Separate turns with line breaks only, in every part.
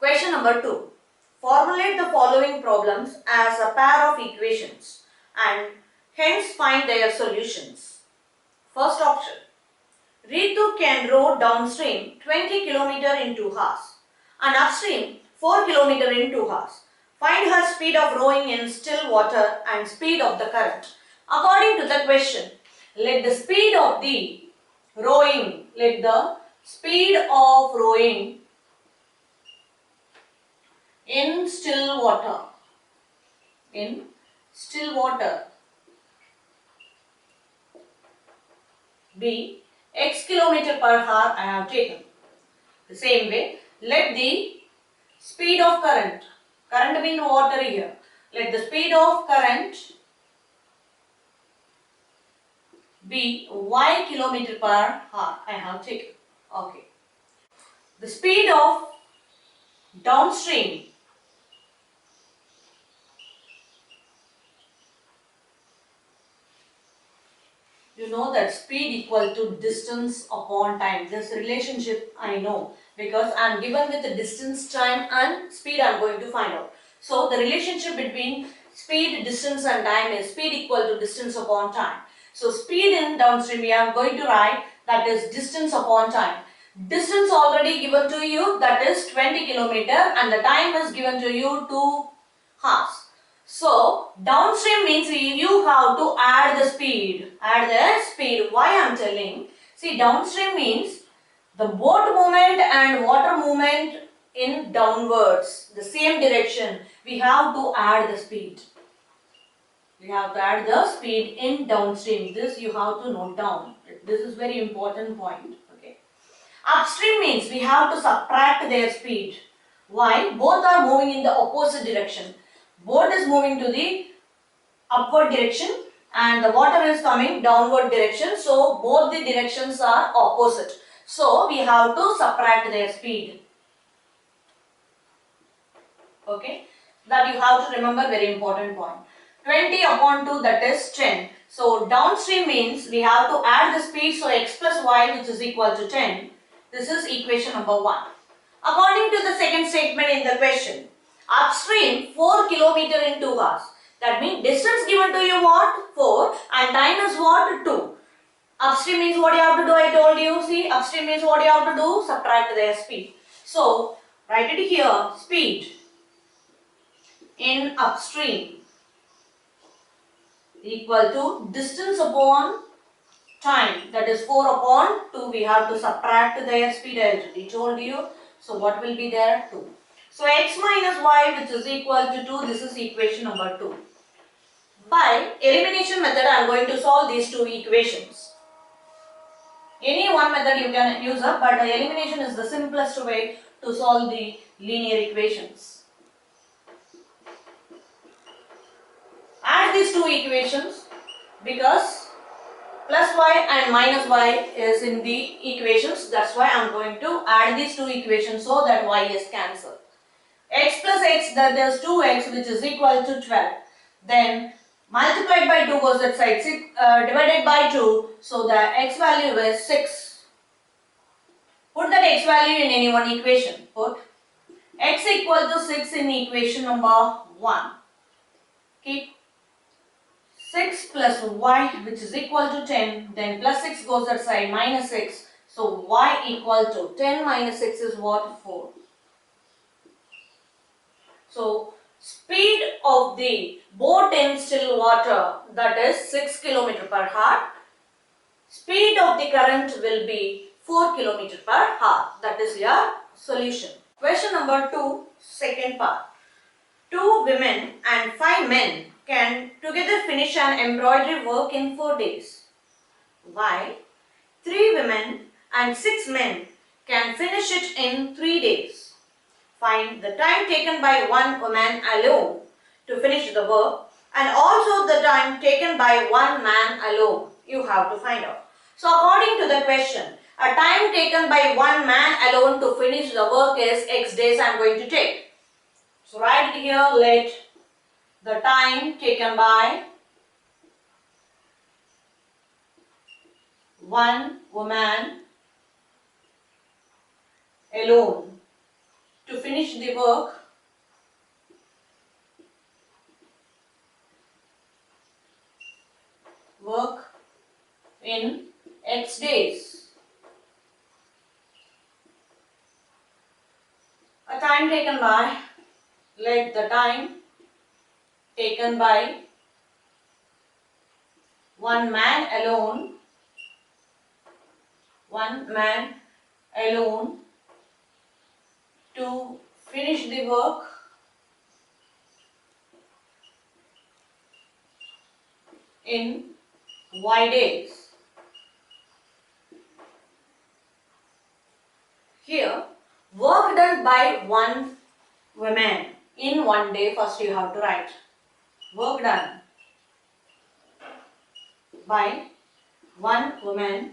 Question number 2. Formulate the following problems as a pair of equations and hence find their solutions. First option. Ritu can row downstream 20 km in 2 hours and upstream 4 km in 2 hours. Find her speed of rowing in still water and speed of the current. According to the question, let the speed of the rowing, in still water be x kilometer per hour I have taken. The same way, let the speed of current means water here, let the speed of current be y kilometer per hour I have taken. Okay. The speed of downstream you know that speed equal to distance upon time. This relationship I know because I am given with the distance, time and speed I am going to find out. So the relationship between speed, distance and time is speed equal to distance upon time. So speed in downstream we are going to write that is distance upon time. Distance already given to you, that is 20 km, and the time is given to you 2 hours. So downstream means you have to add the speed. Why I am telling? See, downstream means the boat movement and water movement in downwards, the same direction. We have to add the speed. We have to add the speed in downstream. This you have to note down. This is very important point. Okay. Upstream means we have to subtract their speed. Why? Both are moving in the opposite direction. Boat is moving to the upward direction and the water is coming downward direction. So both the directions are opposite. So we have to subtract their speed. Okay. That you have to remember, very important point. 20 upon 2, that is 10. So downstream means we have to add the speed. So x plus y, which is equal to 10. This is equation number 1. According to the second statement in the question, upstream 4 km in 2 hours. That means distance given to you what? 4 and time is what? 2. Upstream means what you have to do, I told you. See, upstream means what you have to do? Subtract their speed. So, write it here, speed in upstream equal to distance upon time, that is 4 upon 2. We have to subtract their speed, I already told you. So what will be there? 2. So x minus y, which is equal to 2, this is equation number 2. By elimination method I am going to solve these two equations. Any one method you can use up, but elimination is the simplest way to solve the linear equations. Add these two equations because plus y and minus y is in the equations. That's why I am going to add these two equations so that y is cancelled. X plus x, that is 2x, which is equal to 12. Then multiplied by 2 goes that side, divided by 2. So the x value is 6. Put that x value in any one equation. Put x equal to 6 in equation number 1. Keep 6 plus y, which is equal to 10, then plus 6 goes that side, minus 6. So y equal to 10 minus 6 is what? 4. So speed of the boat in still water, that is 6 km per hour. Speed of the current will be 4 km per hour. That is your solution. Question number 2, second part. 2 women and 5 men can together finish an embroidery work in 4 days. While 3 women and 6 men can finish it in 3 days. Find the time taken by one woman alone to finish the work and also the time taken by one man alone. You have to find out. So according to the question, a time taken by one man alone to finish the work is x days I am going to take. So write it here, let the time taken by one woman alone to finish the work in X days. A time taken by, let the time taken by one man alone to finish the work in Y days. Here, work done by one woman in one day, first you have to write. Work done by one woman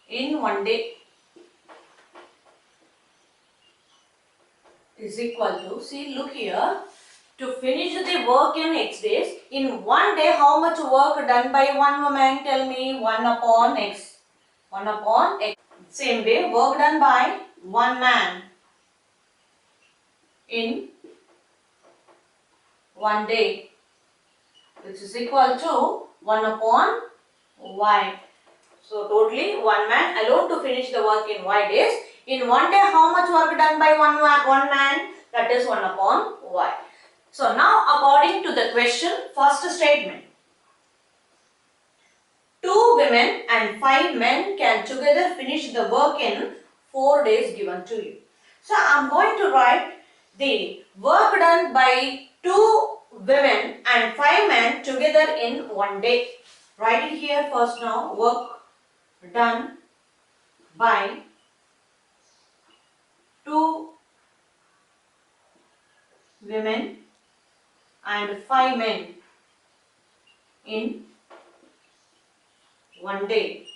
in one day is equal to, see, look here, to finish the work in X days, in one day how much work done by one woman? Tell me, 1 upon X. 1 upon X. Same way, work done by one man in one day, which is equal to 1 upon Y. So totally one man alone to finish the work in Y days. In one day how much work done by one man? That is 1 upon Y. So now according to the question, first statement. 2 women and 5 men can together finish the work in 4 days given to you. So I am going to write the work done by 2 women and 5 men together in one day. Write it here first now. Work done by 2 women and 5 men in one day.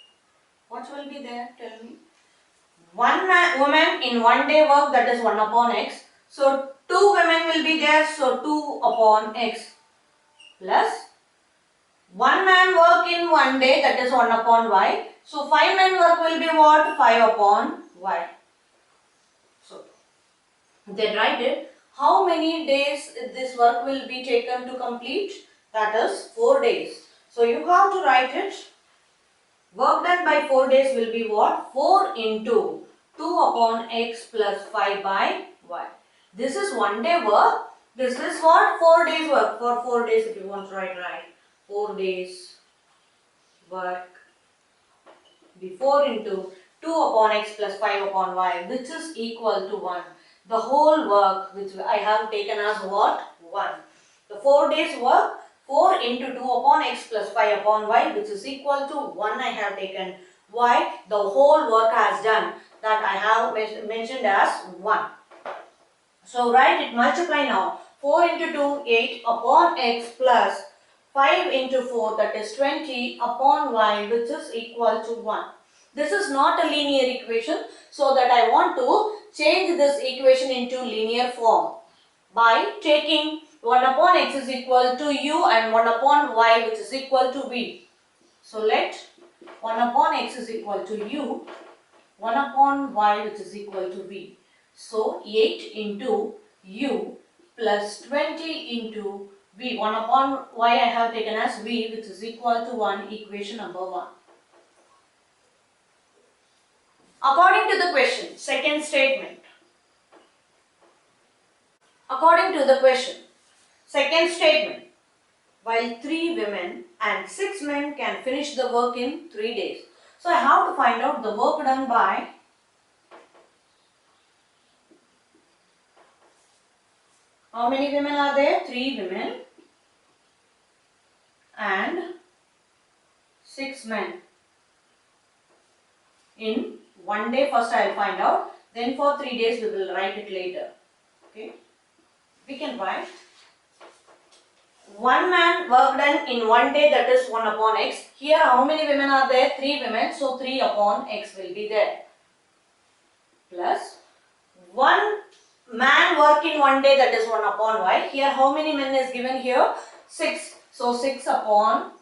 What will be there? Tell me. One woman in one day work, that is 1 upon X. So 2 women will be there, so 2 upon X plus 1 man work in one day, that is 1 upon Y. So 5 men work will be what? 5 upon Y. So then write it. How many days this work will be taken to complete? That is 4 days. So you have to write it. Work done by 4 days will be what? 4 into 2 upon X plus 5 by Y. This is one day work. This is what? 4 days work. For 4 days if you want to write. 4 days work. Be 4 into 2 upon X plus 5 upon Y, which is equal to 1. The whole work which I have taken as what? 1. The 4 days work, 4 into 2 upon X plus 5 upon Y, which is equal to 1 I have taken. Why? The whole work has done, that I have mentioned as 1. So write it, multiply now. 4 into 2, 8 upon X plus 5 into 4, that is 20 upon Y, which is equal to 1. This is not a linear equation, so that I want to change this equation into linear form by taking 1 upon X is equal to U and 1 upon Y, which is equal to V. So let 1 upon X is equal to U, 1 upon Y, which is equal to V. So 8 into U plus 20 into V. 1 upon Y I have taken as V, which is equal to 1, equation number 1. According to the question, second statement. According to the question, second statement. While 3 women and 6 men can finish the work in 3 days. So I have to find out the work done by how many women are there? 3 women and 6 men. In one day first I will find out, then for 3 days we will write it later. Okay, we can write 1 man work done in one day, that is 1 upon X. Here how many women are there? 3 women, so 3 upon X will be there. Plus 1 man work in one day, that is 1 upon Y. Here how many men is given here? 6. So 6 upon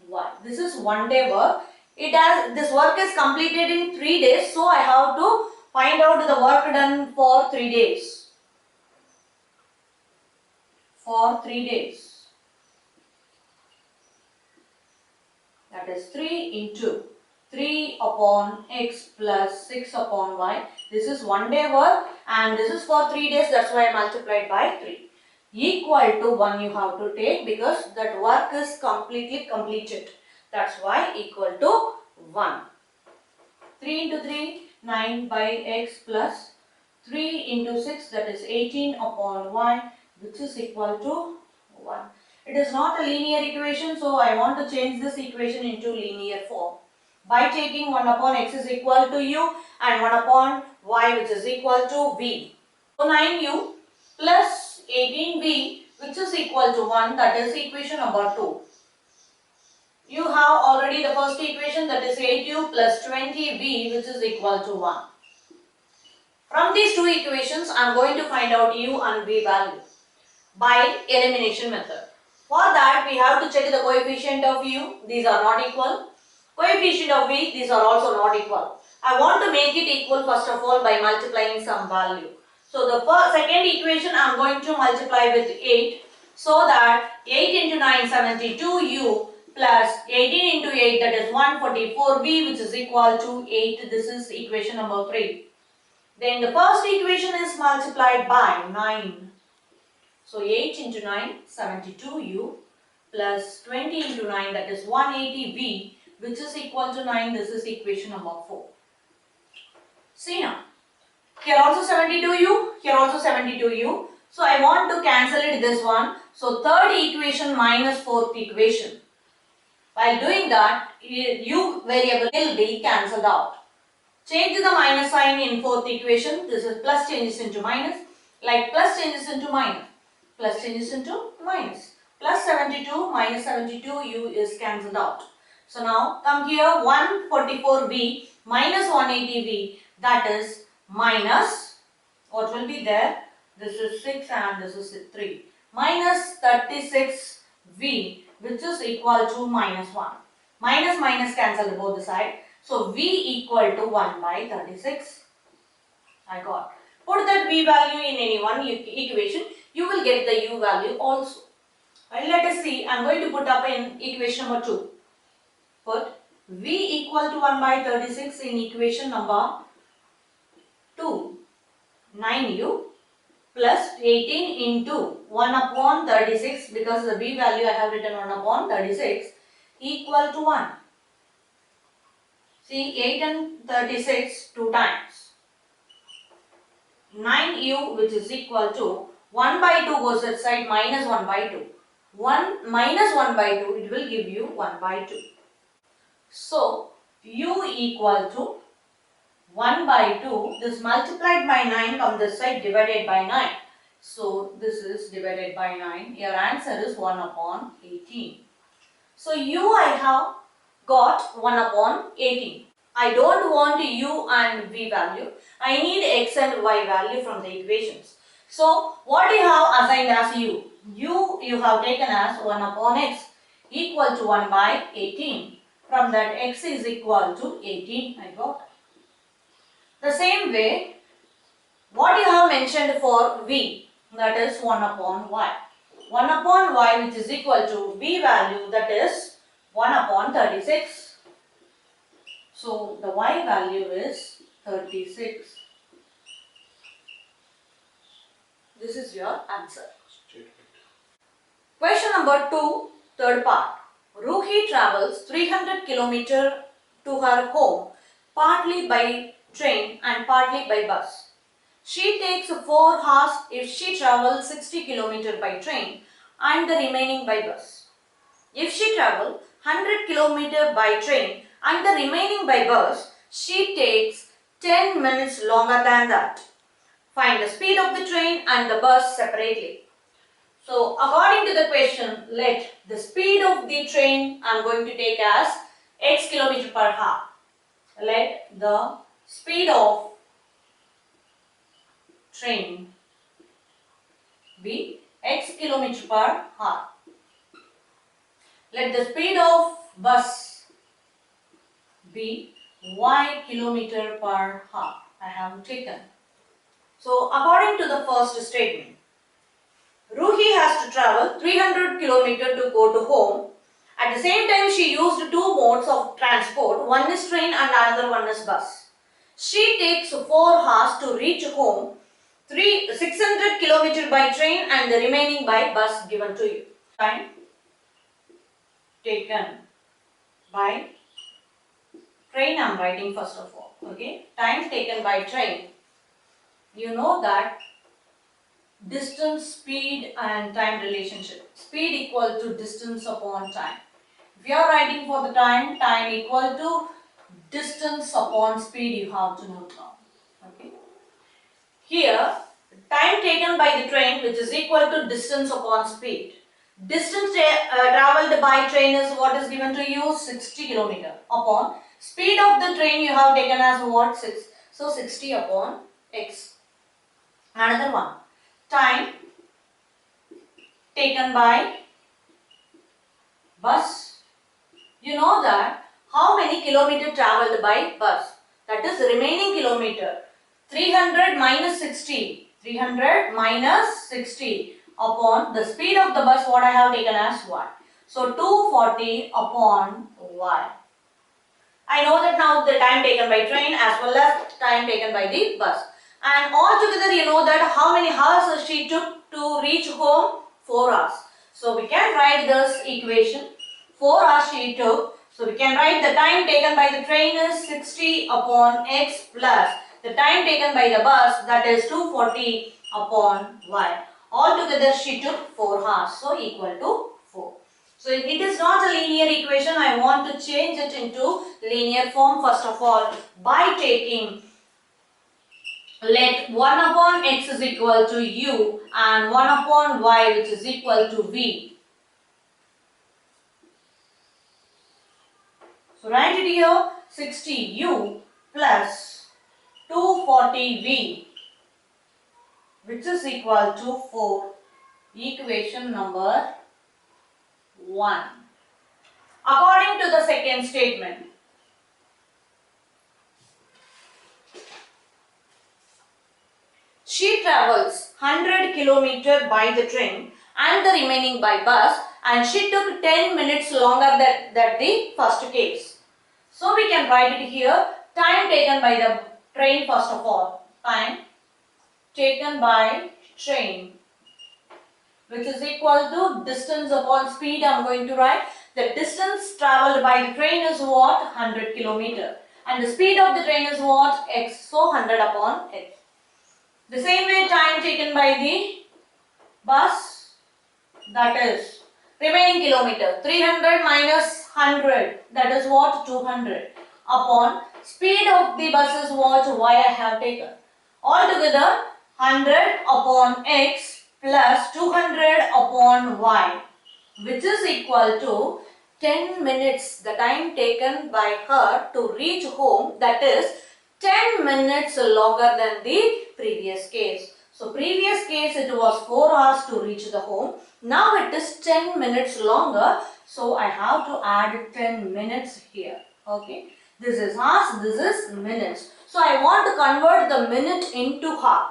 Y. This is one day work. This work is completed in 3 days, so I have to find out the work done for 3 days. For 3 days. That is 3 into 3 upon x plus 6 upon y. This is 1 day work and this is for 3 days. That's why I multiplied by 3. Equal to 1 you have to take because that work is completely completed. That's why equal to 1. 3 into 3, 9 by x plus 3 into 6, that is 18 upon y, which is equal to 1. It is not a linear equation, so I want to change this equation into linear form. By taking 1 upon x is equal to u and 1 upon y, which is equal to v. So 9u plus 18v, which is equal to 1, that is equation number 2. You have already the first equation, that is 8u plus 20v, which is equal to 1. From these two equations, I am going to find out u and v value by elimination method. For that, we have to check the coefficient of u. These are not equal. Coefficient of v, these are also not equal. I want to make it equal first of all by multiplying some value. So the second equation I am going to multiply with 8. So that 8 into 9, 72u plus 18 into 8, that is 144v, which is equal to 8. This is equation number 3. Then the first equation is multiplied by 9. So 8 into 9, 72u plus 20 into 9, that is 180v, which is equal to 9. This is equation number 4. See now, here also 72u, here also 72u. So I want to cancel it this one. So third equation minus fourth equation. While doing that, u variable will be cancelled out. Change the minus sign in fourth equation. This is plus changes into minus. Like plus changes into minus. Plus changes into minus. Plus 72 minus 72 u is cancelled out. So now come here 144v minus 180v, that is minus, what will be there? This is 6 and this is 3. Minus 36v, which is equal to minus 1. Minus minus cancel both the side. So v equal to 1 by 36. I got. Put that v value in any one equation. You will get the u value also. Let us see. I am going to put up in equation number 2. Put v equal to 1 by 36 in equation number 2. 9u plus 18 into 1 upon 36, because the v value I have written 1 upon 36 equal to 1. See, 8 and 36 two times. 9u, which is equal to 1 by 2 goes that side, minus 1 by 2. 1 minus 1 by 2, it will give you 1 by 2. So, u equal to 1 by 2, this multiplied by 9 come this side, divided by 9. So, this is divided by 9. Your answer is 1 upon 18. So, u I have got 1 upon 18. I don't want u and v value. I need x and y value from the equations. So, what you have assigned as u? You have taken as 1 upon x equal to 1 by 18. From that, x is equal to 18. I got. The same way, what you have mentioned for v, that is 1 upon y. 1 upon y, which is equal to v value, that is 1 upon 36. So, the y value is 36. This is your answer. Question number 2, third part. Ruhi travels 300 km to her home, partly by train and partly by bus. She takes 4 hours if she travels 60 km by train and the remaining by bus. If she travels 100 km by train and the remaining by bus, she takes 10 minutes longer than that. Find the speed of the train and the bus separately. So, according to the question, let the speed of the train I am going to take as x km per hour. Let the speed of train be x km per hour. Let the speed of bus be y km per hour. I have taken. So according to the first statement, Ruhi has to travel 300 kilometers to go to home. At the same time, she used two modes of transport. One is train and another one is bus. She takes 4 hours to reach home, 600 kilometers by train and the remaining by bus given to you. Time taken by train I am writing first of all. Okay. Time taken by train. You know that distance, speed and time relationship. Speed equal to distance upon time. If you are writing for the time, time equal to distance upon speed, you have to note down. Okay. Here, time taken by the train, which is equal to distance upon speed. Distance traveled by train is what is given to you, 60 km upon speed of the train you have taken as what? 6. So 60 upon x. Another one. Time taken by bus. You know that how many kilometer traveled by bus? That is remaining kilometer. 300 minus 60. 300 minus 60 upon the speed of the bus, what I have taken as y. So 240 upon y. I know that now the time taken by train as well as time taken by the bus. And altogether you know that how many hours she took to reach home? 4 hours. So we can write this equation. 4 hours she took. So we can write the time taken by the train is 60 upon x plus the time taken by the bus, that is 240 upon y. Altogether she took 4 hours. So equal to 4. So if it is not a linear equation, I want to change it into linear form first of all by taking, let 1 upon x is equal to u and 1 upon y which is equal to v. So write it here, 60u plus 240v which is equal to 4. Equation number 1. According to the second statement, she travels 100 km by the train and the remaining by bus, and she took 10 minutes longer than the first case. So we can write it here, time taken by the train first of all. Time taken by train which is equal to distance upon speed. I am going to write the distance travelled by the train is what? 100 km. And the speed of the train is what? X. So 100 upon x. The same way time taken by the bus, that is remaining kilometer. 300 minus 100, that is what? 200 upon speed of the bus is what? Y I have taken. Altogether 100 upon x plus 200 upon y which is equal to 10 minutes, the time taken by her to reach home, that is 10 minutes longer than the previous case. So previous case it was 4 hours to reach the home. Now it is 10 minutes longer. So I have to add 10 minutes here. Okay. This is hours, this is minutes. So I want to convert the minute into hour.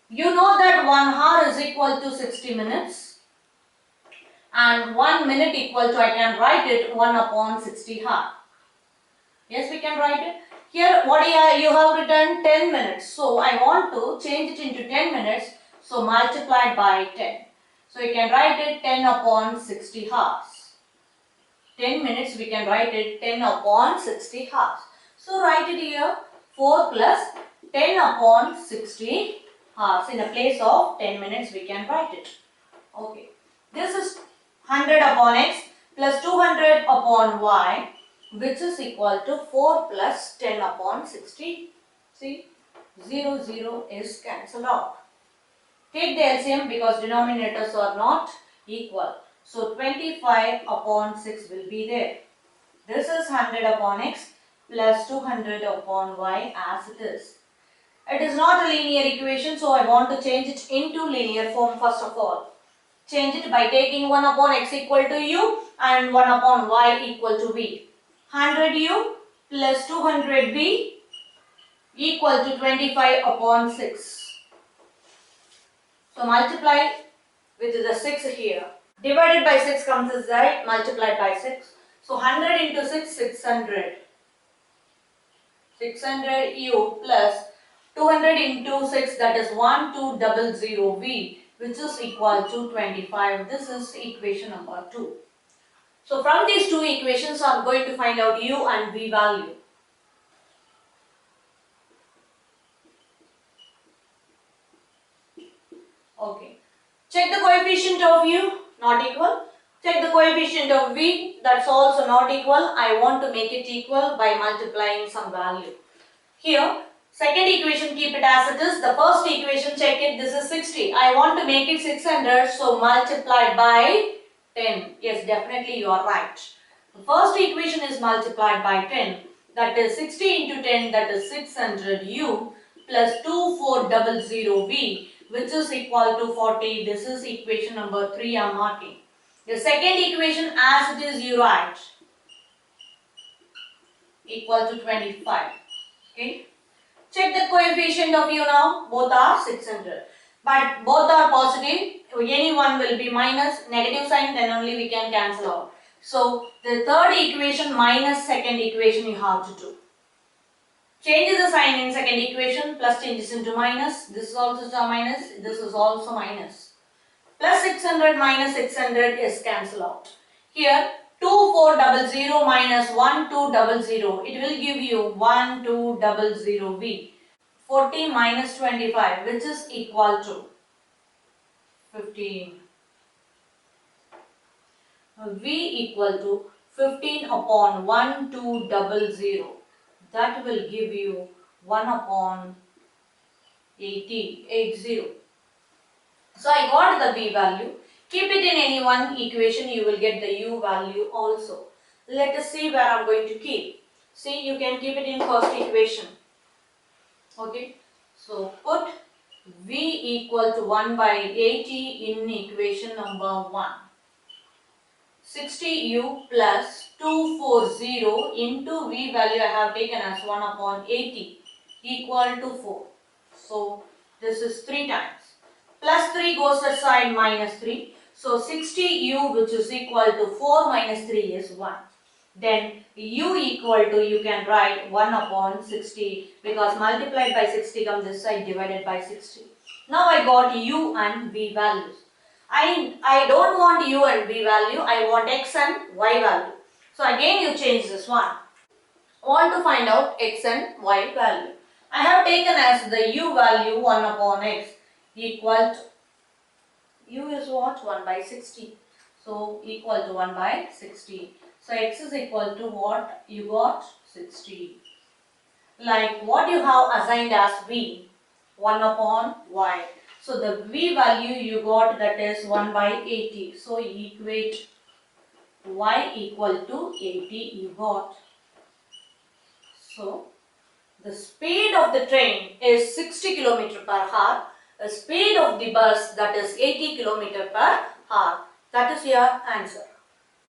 You know that 1 hour is equal to 60 minutes. And 1 minute equal to, I can write it 1 upon 60 hour. Yes, we can write it. Here what you have written 10 minutes. So I want to change it into 10 minutes. So multiplied by 10. So you can write it 10 upon 60 hours. 10 minutes we can write it 10 upon 60 hours. So write it here 4 plus 10 upon 60 hours. In a place of 10 minutes we can write it. Okay. This is 100 upon x plus 200 upon y which is equal to 4 plus 10 upon 60. See, 0, 0 is cancelled out. Take the LCM because denominators are not equal. So 25 upon 6 will be there. This is 100 upon x plus 200 upon y as it is. It is not a linear equation, so I want to change it into linear form first of all. Change it by taking 1 upon x equal to u and 1 upon y equal to v. 100u plus 200v equal to 25 upon 6. So multiply with the 6 here. Divided by 6 comes as right, multiplied by 6. So 100 into 6, 600. 600 U plus 200 into 6, that is 1200 V, which is equal to 25. This is equation number 2. So from these two equations, I am going to find out U and V value. Okay. Check the coefficient of U, not equal. Check the coefficient of V, that's also not equal. I want to make it equal by multiplying some value. Here, second equation, keep it as it is. The first equation, check it, this is 60. I want to make it 600, so multiply by 10. Yes, definitely you are right. The first equation is multiplied by 10. That is 60 into 10, that is 600U plus 2400V, which is equal to 40. This is equation number 3 I am marking. The second equation as it is, you write equal to 25. Okay. Check the coefficient of U now. Both are 600. But both are positive. Any one will be minus, negative sign, then only we can cancel out. So the third equation minus second equation you have to do. Change the sign in second equation, plus changes into minus. This is also a minus, this is also minus. Plus 600 minus 600 is cancel out. Here 2400 minus 1200, it will give you 1200V. 40 minus 25, which is equal to 15. V equal to 15 upon 1200. That will give you 1 upon 80. So I got the V value. Keep it in any one equation, you will get the U value also. Let us see where I am going to keep. See, you can keep it in first equation. Okay, so put V equal to 1 by 80 in equation number 1. 60U plus 240 into V value I have taken as 1 upon 80 equal to 4. So this is 3 times. Plus 3 goes aside, minus 3. So 60U, which is equal to 4 minus 3 is 1. Then U equal to, you can write 1 upon 60, because multiplied by 60 comes this side, divided by 60. Now I got U and V values. I don't want U and V value, I want X and Y value. So again you change this one. I want to find out X and Y value. I have taken as the U value 1 upon X equal to, U is what? 1 by 60. So equal to 1 by 60. So X is equal to what? You got 60. Like what you have assigned as V, 1 upon Y. So the V value you got, that is 1 by 80. So equate Y equal to 80 you got. So the speed of the train is 60 km per hour. The speed of the bus, that is 80 km per hour. That is your answer.